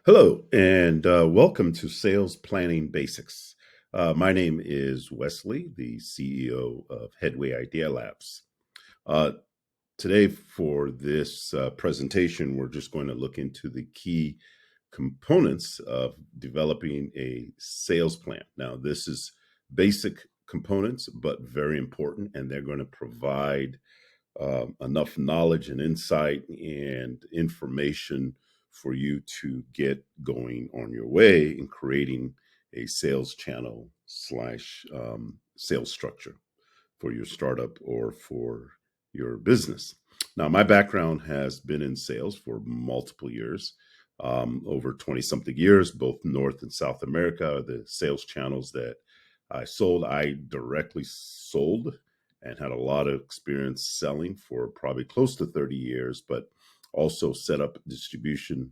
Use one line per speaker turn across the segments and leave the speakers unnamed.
Hello, and welcome to Sales Planning Basics. My name is Wesley, the CEO of Headway Idea Labs. Uh, Today, for this presentation, we're just going to look into the key components of developing a sales plan. Now, this is basic components, but very important, and they're going to provide enough knowledge and insight and information for you to get going on your way in creating a sales channel slash sales structure for your startup or for your business. Now, my background has been in sales for multiple years, over 20 something years, both North and South America. The sales channels that I directly sold and had a lot of experience selling for probably close to 30 years, but also set up distribution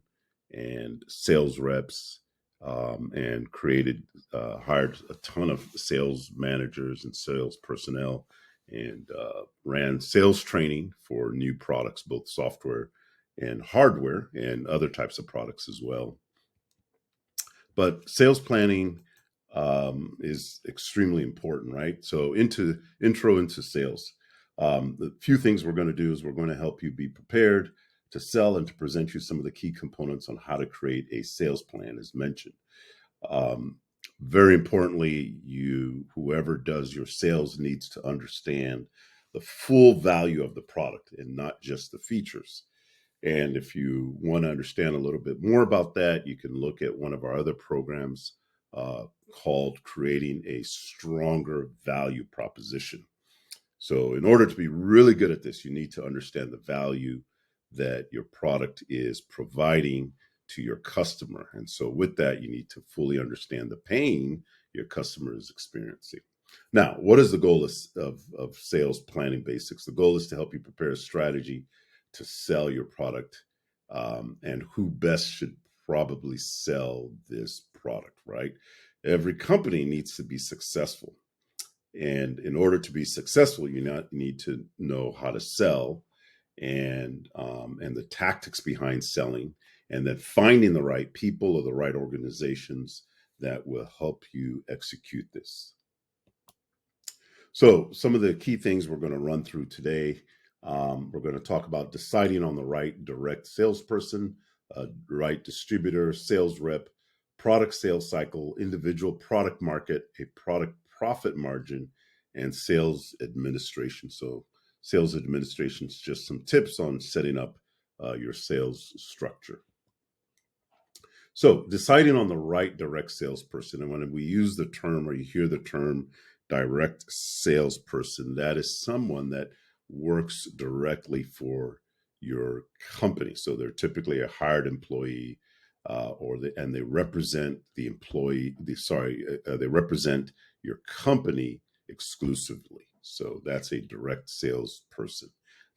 and sales reps, and hired a ton of sales managers and sales personnel, and ran sales training for new products, both software and hardware, and other types of products as well. But sales planning is extremely important, right? So, intro into sales. The few things we're going to do is we're going to help you be prepared to sell and to present you some of the key components on how to create a sales plan, as mentioned. Um, Very importantly, whoever does your sales needs to understand the full value of the product and not just the features. And if you want to understand a little bit more about that, you can look at one of our other programs called Creating a Stronger Value Proposition. So, in order to be really good at this, you need to understand the value that your product is providing to your customer. And so, with that, you need to fully understand the pain your customer is experiencing. Now, what is the goal of sales planning basics? The goal is to help you prepare a strategy to sell your product, and who best should probably sell this product, right? Every company needs to be successful. And in order to be successful, need to know how to sell, and the tactics behind selling, and then finding the right people or the right organizations that will help you execute this. So, some of the key things we're going to run through today, we're going to talk about deciding on the right direct salesperson, right distributor, sales rep, product sales cycle, individual product market, a product profit margin, and sales administration. So, sales administration is just some tips on setting up your sales structure. So, deciding on the right direct salesperson, and when we use the term or you hear the term direct salesperson, that is someone that works directly for your company. So, they're typically a hired employee, and they represent the employee. They represent your company exclusively. So, that's a direct salesperson.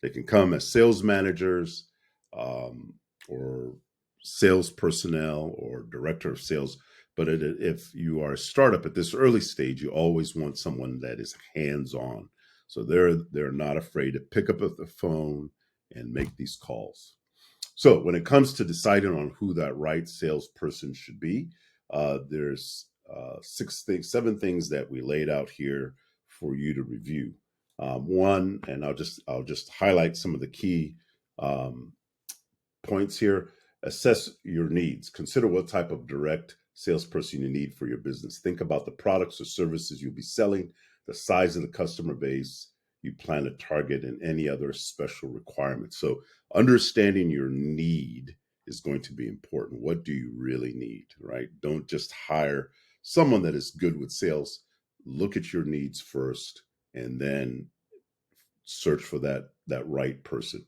They can come as sales managers, or sales personnel or director of sales. But if you are a startup at this early stage, you always want someone that is hands-on. So they're not afraid to pick up the phone and make these calls. So when it comes to deciding on who that right salesperson should be, there's seven things that we laid out here for you to review. One, and I'll just highlight some of the key um, points here. Assess your needs. Consider what type of direct salesperson you need for your business. Think about the products or services you'll be selling, the size of the customer base you plan to target, and any other special requirements. So, understanding your need is going to be important. What do you really need, right? Don't just hire someone that is good with sales. Look at your needs first, and then search for that right person.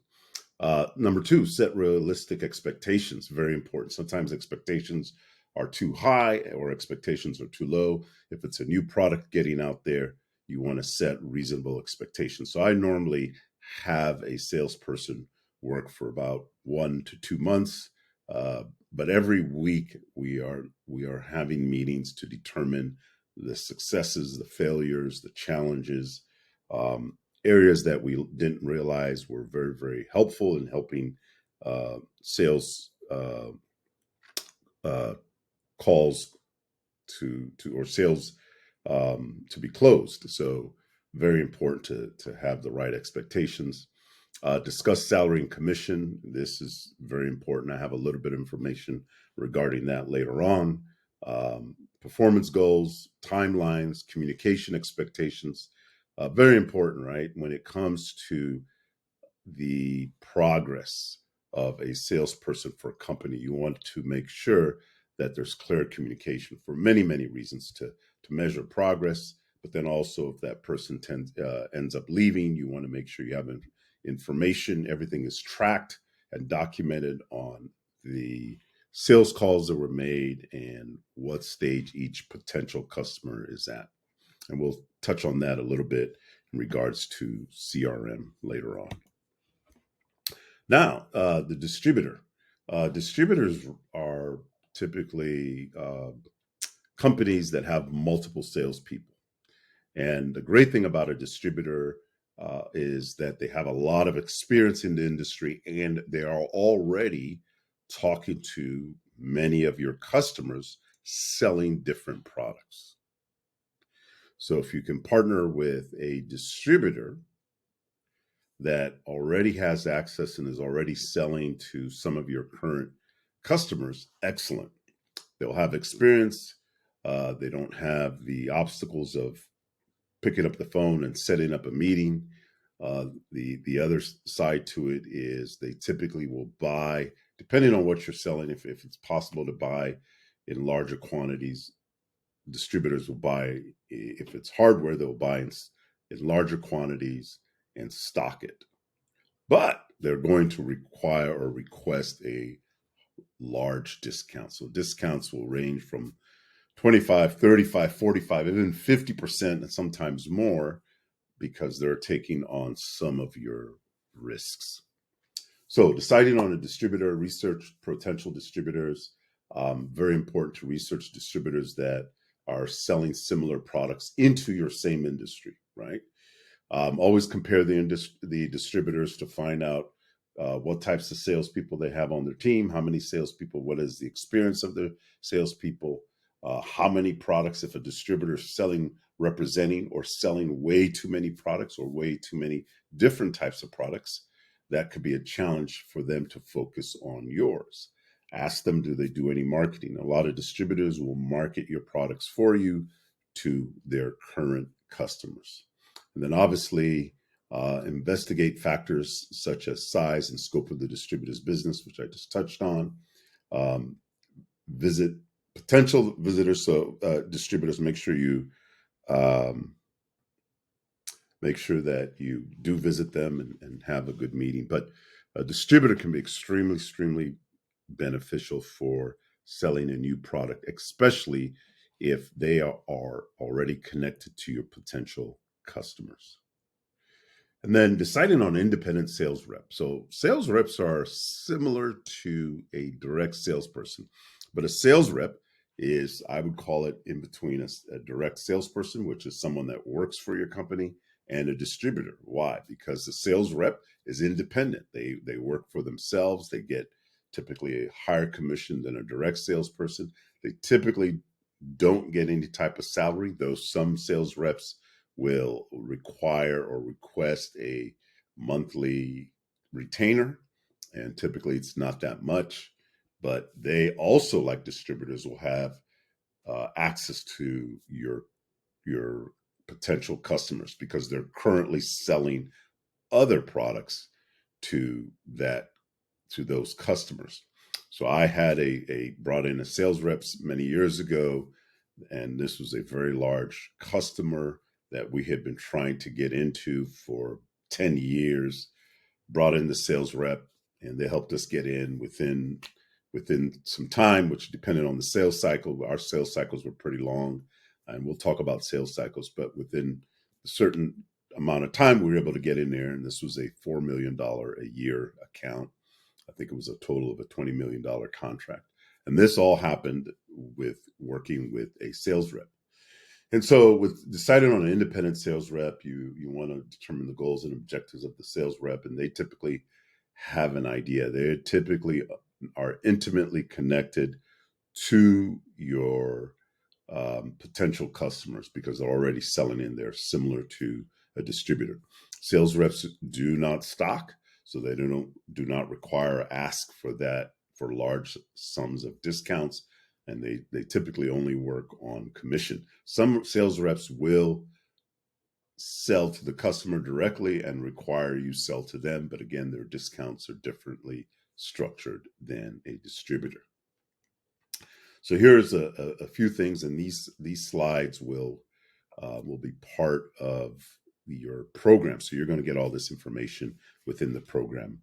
Number two, set realistic expectations. Very important. Sometimes expectations are too high or expectations are too low. If it's a new product getting out there, you want to set reasonable expectations. So I normally have a salesperson work for about 1 to 2 months, but every week we are having meetings to determine the successes, the failures, the challenges, areas that we didn't realize were very, very helpful in helping sales uh, calls to or sales to be closed. So very important to have the right expectations. Discuss salary and commission. This is very important. I have a little bit of information regarding that later on. Performance goals, timelines, communication expectations. Very important, right? When it comes to the progress of a salesperson for a company, you want to make sure that there's clear communication for many, many reasons to measure progress. But then also, if that person ends up leaving, you want to make sure you have information. Everything is tracked and documented on the sales calls that were made and what stage each potential customer is at. And we'll touch on that a little bit in regards to CRM later on. Now, the distributor. Distributors are typically companies that have multiple salespeople. And the great thing about a distributor is that they have a lot of experience in the industry and they are already talking to many of your customers selling different products. So if you can partner with a distributor that already has access and is already selling to some of your current customers, excellent. They'll have experience. They don't have the obstacles of picking up the phone and setting up a meeting. The other side to it is they typically will buy, depending on what you're selling, if it's possible to buy in larger quantities, distributors will buy, if it's hardware, they'll buy in larger quantities and stock it. But they're going to require or request a large discount. So discounts will range from 25, 35, 45, even 50%, and sometimes more, because they're taking on some of your risks. So deciding on a distributor, research potential distributors. Very important to research distributors that are selling similar products into your same industry, right? Always compare the distributors to find out what types of salespeople they have on their team, how many salespeople, what is the experience of the salespeople, how many products, if a distributor is selling, representing, or selling way too many products or way too many different types of products, that could be a challenge for them to focus on yours. Ask them, do they do any marketing? A lot of distributors will market your products for you to their current customers. And then obviously investigate factors such as size and scope of the distributor's business, which I just touched on. Visit potential visitors, so distributors, make sure that you do visit them and have a good meeting. But a distributor can be extremely, extremely beneficial for selling a new product, especially if they are already connected to your potential customers. And then deciding on independent sales rep. So sales reps are similar to a direct salesperson, but a sales rep is, I would call it, in between a direct salesperson, which is someone that works for your company, and a distributor. Why? Because the sales rep is independent. They work for themselves. They get typically a higher commission than a direct salesperson. They typically don't get any type of salary, though some sales reps will require or request a monthly retainer, and typically it's not that much. But they also, like distributors, will have access to your potential customers because they're currently selling other products to those customers. So I had a brought in a sales reps many years ago, and this was a very large customer that we had been trying to get into for 10 years. Brought in the sales rep, and they helped us get in within some time, which depended on the sales cycle. Our sales cycles were pretty long, and we'll talk about sales cycles, but within a certain amount of time, we were able to get in there, and this was a $4 million a year account. I think it was a total of a $20 million contract. And this all happened with working with a sales rep. And so with deciding on an independent sales rep, you want to determine the goals and objectives of the sales rep, and they typically have an idea. They typically are intimately connected to your potential customers because they're already selling in there, similar to a distributor. Sales reps do not stock, so they do not require ask for that for large sums of discounts, and they typically only work on commission. Some sales reps will sell to the customer directly and require you sell to them, but again, their discounts are differently structured than a distributor. So here's a few things, and these slides will be part of your program. So you're going to get all this information within the program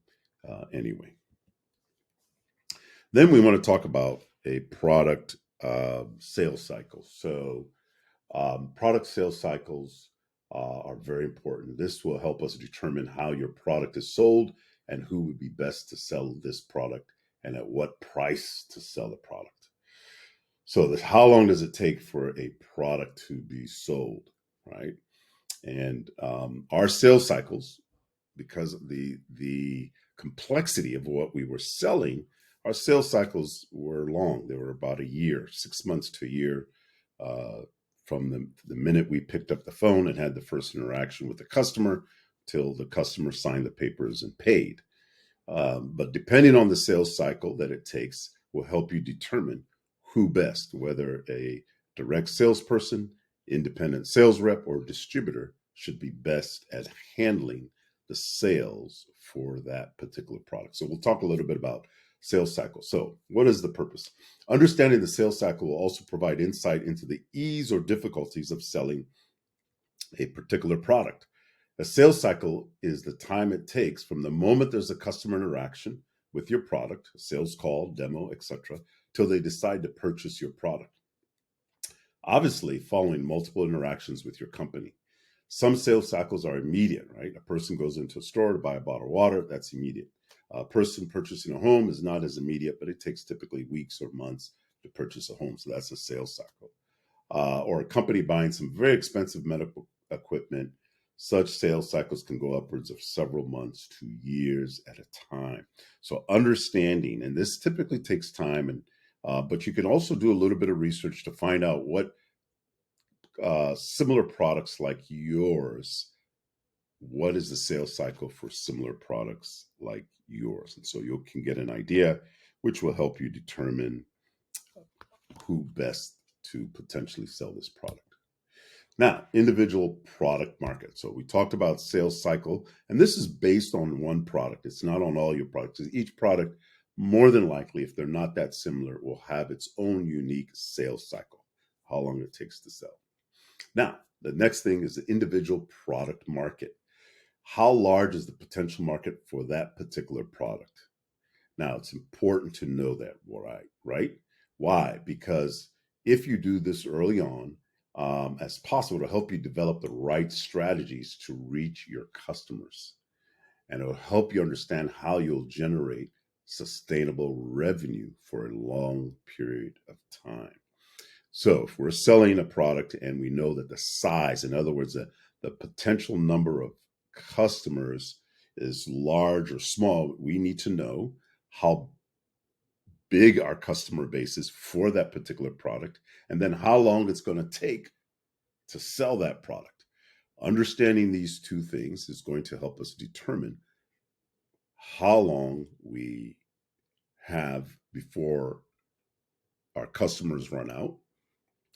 anyway. Then we want to talk about a product sales cycle. So product sales cycles are very important. This will help us determine how your product is sold and who would be best to sell this product and at what price to sell the product. So how long does it take for a product to be sold, right? And our sales cycles, because of the complexity of what we were selling, our sales cycles were long. They were about a year, 6 months to a year, from the minute we picked up the phone and had the first interaction with the customer till the customer signed the papers and paid. But depending on the sales cycle that it takes will help you determine who best, whether a direct salesperson, independent sales rep, or distributor should be best at handling the sales for that particular product. So we'll talk a little bit about sales cycle. So what is the purpose? Understanding the sales cycle will also provide insight into the ease or difficulties of selling a particular product. A sales cycle is the time it takes from the moment there's a customer interaction with your product, sales call, demo, etc., till they decide to purchase your product. Obviously, following multiple interactions with your company. Some sales cycles are immediate, right? A person goes into a store to buy a bottle of water, that's immediate. A person purchasing a home is not as immediate, but it takes typically weeks or months to purchase a home. So that's a sales cycle. Or a company buying some very expensive medical equipment, such sales cycles can go upwards of several months to years at a time. So understanding, and this typically takes time, and but you can also do a little bit of research to find out what similar products like yours, what is the sales cycle for similar products like yours? And so you can get an idea, which will help you determine who best to potentially sell this product. Now, individual product market. So we talked about sales cycle, and this is based on one product. It's not on all your products. Each product, more than likely, if they're not that similar, will have its own unique sales cycle, how long it takes to sell. Now, the next thing is the individual product market. How large is the potential market for that particular product? Now, it's important to know that, right? Why? Because if you do this early on, as possible, to help you develop the right strategies to reach your customers. And it'll help you understand how you'll generate sustainable revenue for a long period of time. So if we're selling a product and we know that the size, in other words, the potential number of customers is large or small, we need to know how big our customer base is for that particular product, and then how long it's going to take to sell that product. Understanding these two things is going to help us determine how long we have before our customers run out,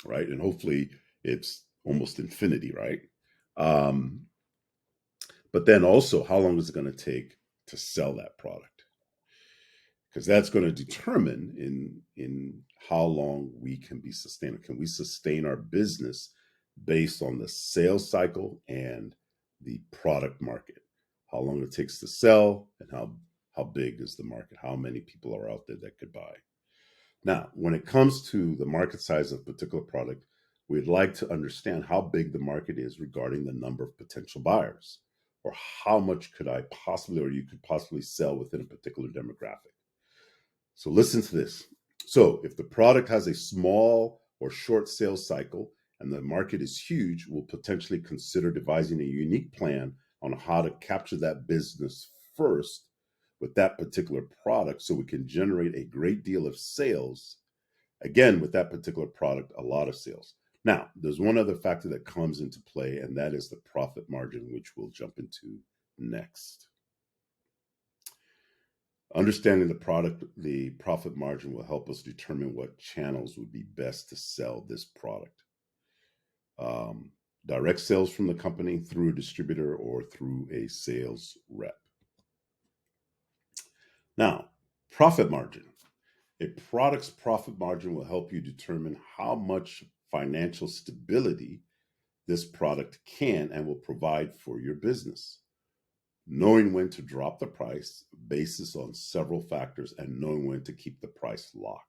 right? And hopefully it's almost infinity, right? But then also, how long is it going to take to sell that product? Because that's going to determine in how long we can be sustainable. Can we sustain our business based on the sales cycle and the product market? How long it takes to sell, and how big is the market? How many people are out there that could buy? Now, when it comes to the market size of a particular product, we'd like to understand how big the market is regarding the number of potential buyers, or how much could I possibly, or you could possibly sell within a particular demographic. So listen to this. So if the product has a small or short sales cycle and the market is huge, we'll potentially consider devising a unique plan on how to capture that business first with that particular product so we can generate a great deal of sales Again, with that particular product, a lot of sales. Now, there's one other factor that comes into play, and that is the profit margin, which we'll jump into next. Understanding the profit margin will help us determine what channels would be best to sell this product. Direct sales from the company, through a distributor, or through a sales rep. Now, profit margin. A product's profit margin will help you determine how much financial stability this product can and will provide for your business. Knowing when to drop the price basis on several factors and knowing when to keep the price locked.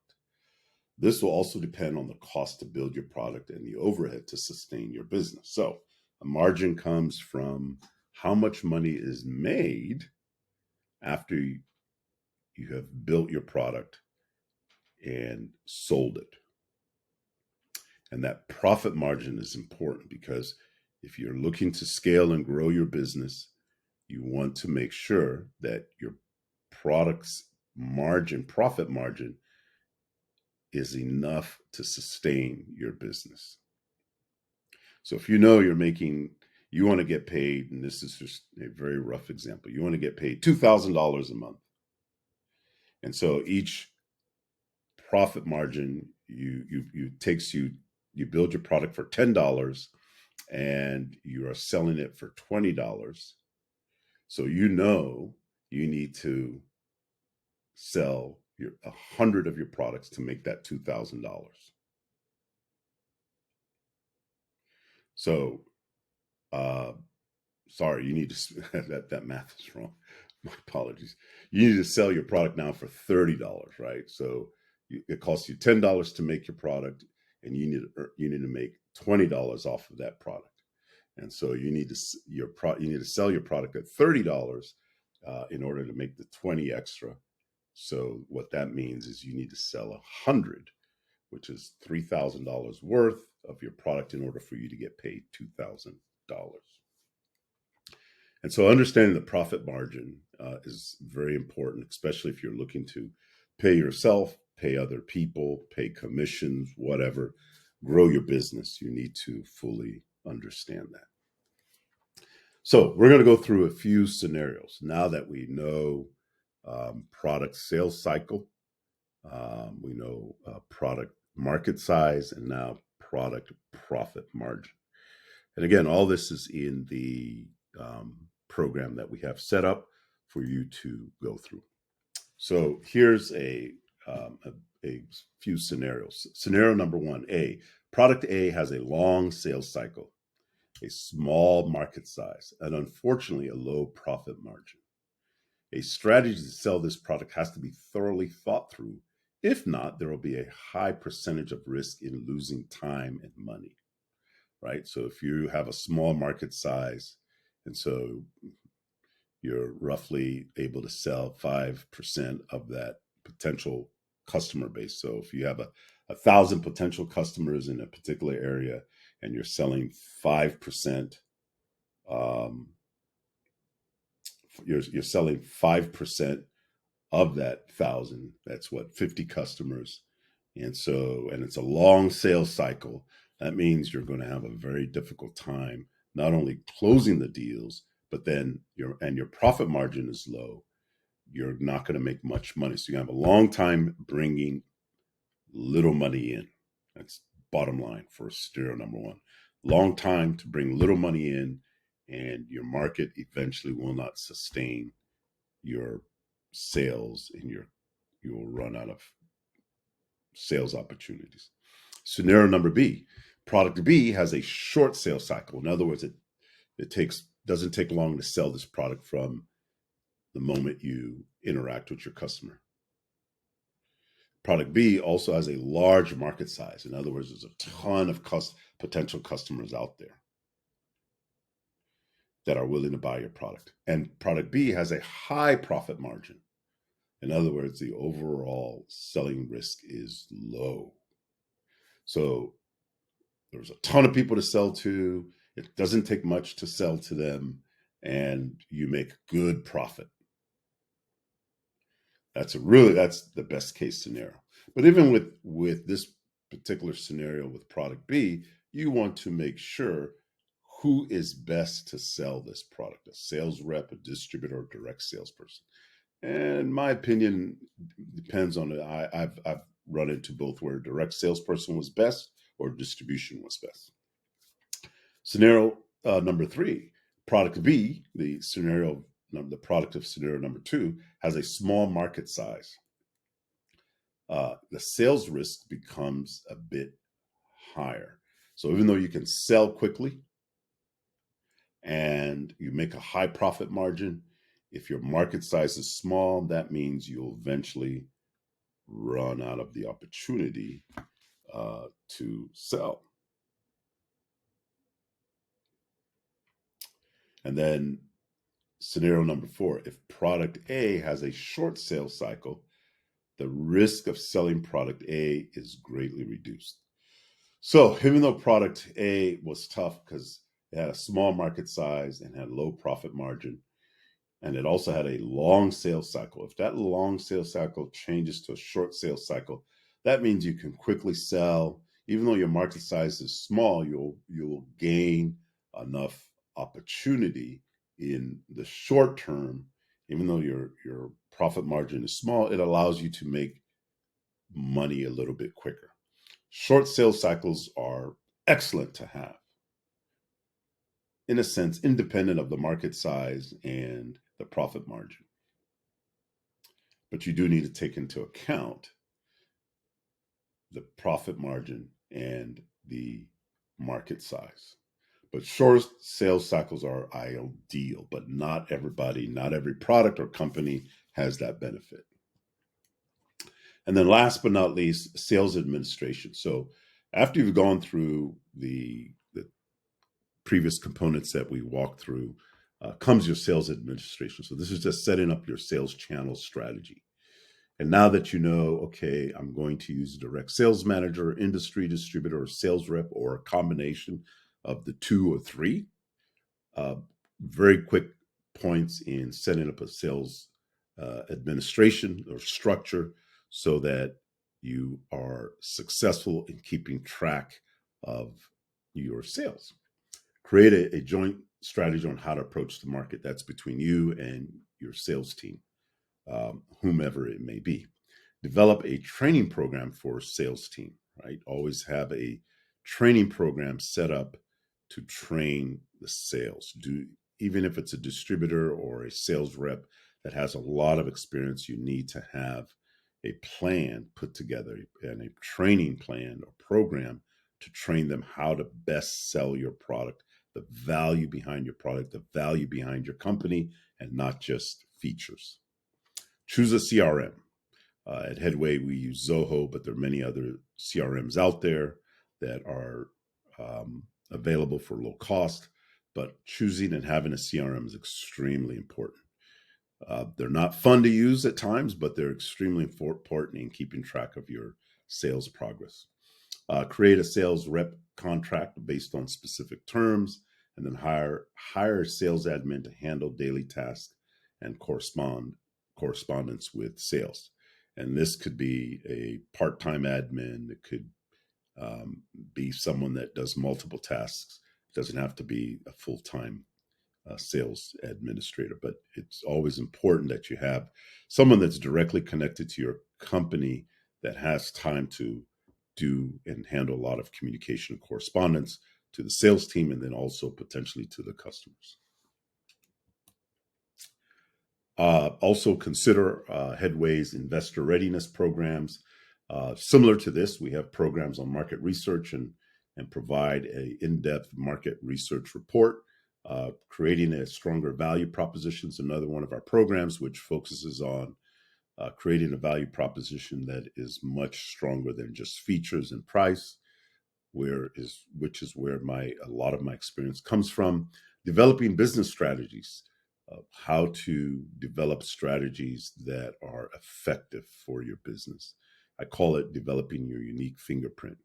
This will also depend on the cost to build your product and the overhead to sustain your business. So a margin comes from how much money is made after you have built your product and sold it. And that profit margin is important because if you're looking to scale and grow your business, you want to make sure that your product's profit margin, is enough to sustain your business. So if you know you want to get paid, and this is just a very rough example, you want to get paid $2,000 a month. And so each profit margin you build your product for $10 and you are selling it for $20. So you need to sell 100 of your products to make that $2,000. So, sorry, you need to, that math is wrong. My apologies. You need to sell your product now for $30, right? So it costs you $10 to make your product, and you need to make $20 off of that product. And so you need to sell your product at $30 in order to make the 20 extra. So what that means is you need to sell 100, which is $3,000 worth of your product in order for you to get paid $2,000. And so understanding the profit margin is very important, especially if you're looking to pay yourself, pay other people, pay commissions, whatever, grow your business. You need to fully understand that. So we're going to go through a few scenarios now that we know product sales cycle, we know product market size, and now product profit margin. And again, all this is in the program that we have set up for you to go through. So here's a few scenarios. Scenario number one, product A has a long sales cycle, a small market size, and unfortunately a low profit margin. A strategy to sell this product has to be thoroughly thought through. If not, there will be a high percentage of risk in losing time and money, right? So if you have a small market size, and so you're roughly able to sell 5% of that potential customer base. So if you have 1,000 potential customers in a particular area and you're selling 5%, you're selling 5% of that 1,000. That's what, 50 customers. And it's a long sales cycle. That means you're going to have a very difficult time not only closing the deals, but then your profit margin is low. You're not going to make much money. So you have a long time bringing little money in. That's bottom line for scenario number one. Long time to bring little money in, and your market eventually will not sustain your sales, and you will run out of sales opportunities. Scenario number B, product B has a short sales cycle. In other words, it doesn't take long to sell this product from the moment you interact with your customer. Product B also has a large market size. In other words, there's a ton of potential customers out there that are willing to buy your product. And product B has a high profit margin. In other words, the overall selling risk is low. So there's a ton of people to sell to. It doesn't take much to sell to them, and you make good profit. That's the best case scenario. But even with this particular scenario with product B, you want to make sure who is best to sell this product: a sales rep, a distributor, or direct salesperson. And my opinion depends on it. I've run into both where direct salesperson was best or distribution was best. Scenario number three, product B, the product of scenario number two, has a small market size. The sales risk becomes a bit higher. So even though you can sell quickly and you make a high profit margin, if your market size is small, that means you'll eventually run out of the opportunity to sell. And then scenario number four, if product A has a short sales cycle, the risk of selling product A is greatly reduced. So even though product A was tough because it had a small market size and had low profit margin, and it also had a long sales cycle. If that long sales cycle changes to a short sales cycle, that means you can quickly sell. Even though your market size is small, you'll gain enough opportunity in the short term. Even though your profit margin is small, it allows you to make money a little bit quicker. Short sales cycles are excellent to have, in a sense, independent of the market size and the profit margin. But you do need to take into account the profit margin and the market size. But short sales cycles are ideal, but not everybody, not every product or company has that benefit. And then last but not least, sales administration. So after you've gone through the previous components that we walked through, comes your sales administration. So this is just setting up your sales channel strategy. And now that you know, okay, I'm going to use a direct sales manager, industry distributor, or sales rep, or a combination of the two or three, uh, very quick points in setting up a sales administration or structure so that you are successful in keeping track of your sales. Create a joint strategy on how to approach the market. That's between you and your sales team, whomever it may be. Develop a training program for sales team, right? Always have a training program set up to train the sales. Even if it's a distributor or a sales rep that has a lot of experience, you need to have a plan put together and a training plan or program to train them how to best sell your product, the value behind your product, the value behind your company, and not just features. Choose a CRM. At Headway, we use Zoho, but there are many other CRMs out there that are available for low cost. But choosing and having a CRM is extremely important. They're not fun to use at times, but they're extremely important in keeping track of your sales progress. Create a sales rep contract based on specific terms, and then hire a sales admin to handle daily tasks and correspondence with sales. And this could be a part-time admin. It could be someone that does multiple tasks. It doesn't have to be a full-time sales administrator, but it's always important that you have someone that's directly connected to your company that has time to do and handle a lot of communication and correspondence to the sales team and then also potentially to the customers. Also consider Headway's investor readiness programs. Similar to this, we have programs on market research and provide a in-depth market research report. Creating a stronger value proposition is another one of our programs, which focuses on creating a value proposition that is much stronger than just features and price, which is where a lot of my experience comes from. Developing business strategies, how to develop strategies that are effective for your business. I call it developing your unique fingerprint.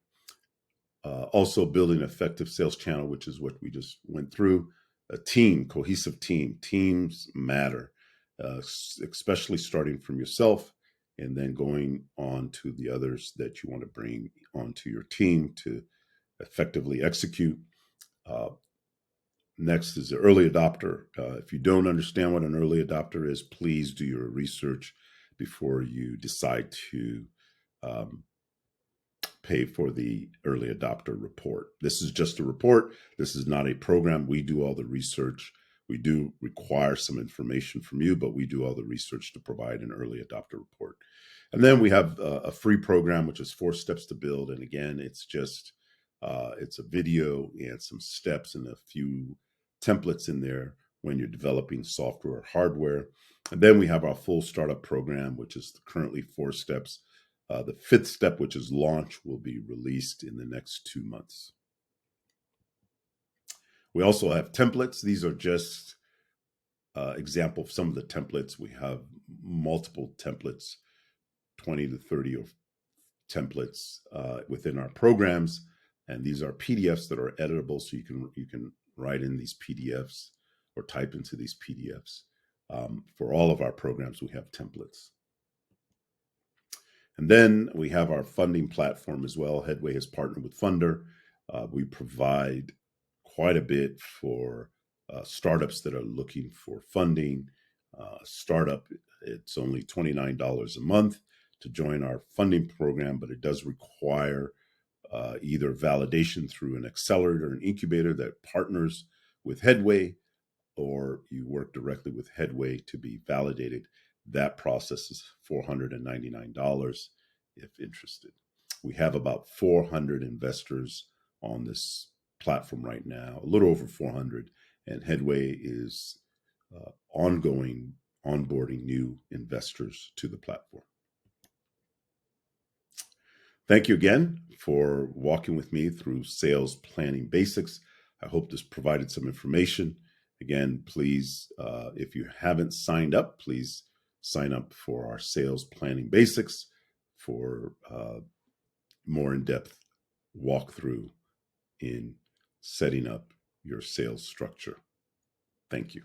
Also building an effective sales channel, which is what we just went through. A team, cohesive team. Teams matter, especially starting from yourself and then going on to the others that you want to bring onto your team to effectively execute. Uh, Next is the early adopter. If you don't understand what an early adopter is, please do your research before you decide to um, pay for the early adopter report. This is just a report. This is not a program. We do all the research. We do require some information from you, but we do all the research to provide an early adopter report. And then we have a free program, which is 4 Steps to Build. And again, it's just it's a video and some steps and a few templates in there when you're developing software or hardware. And then we have our full startup program, which is currently 4 steps. The 5th step, which is launch, will be released in the next 2 months. We also have templates. These are just example of some of the templates. We have multiple templates, 20 to 30 of templates within our programs, and these are PDFs that are editable, so you can write in these PDFs or type into these PDFs. For all of our programs, we have templates. And then we have our funding platform as well. Headway has partnered with Funder. We provide quite a bit for startups that are looking for funding. Startup, it's only $29 a month to join our funding program, but it does require either validation through an accelerator, an incubator that partners with Headway, or you work directly with Headway to be validated. That process is $499 if interested. We have about 400 investors on this platform right now, a little over 400, and Headway is ongoing onboarding new investors to the platform. Thank you again for walking with me through sales planning basics. I hope this provided some information. Again, please, if you haven't signed up, please sign up for our sales planning basics for more in-depth walkthrough in setting up your sales structure. Thank you.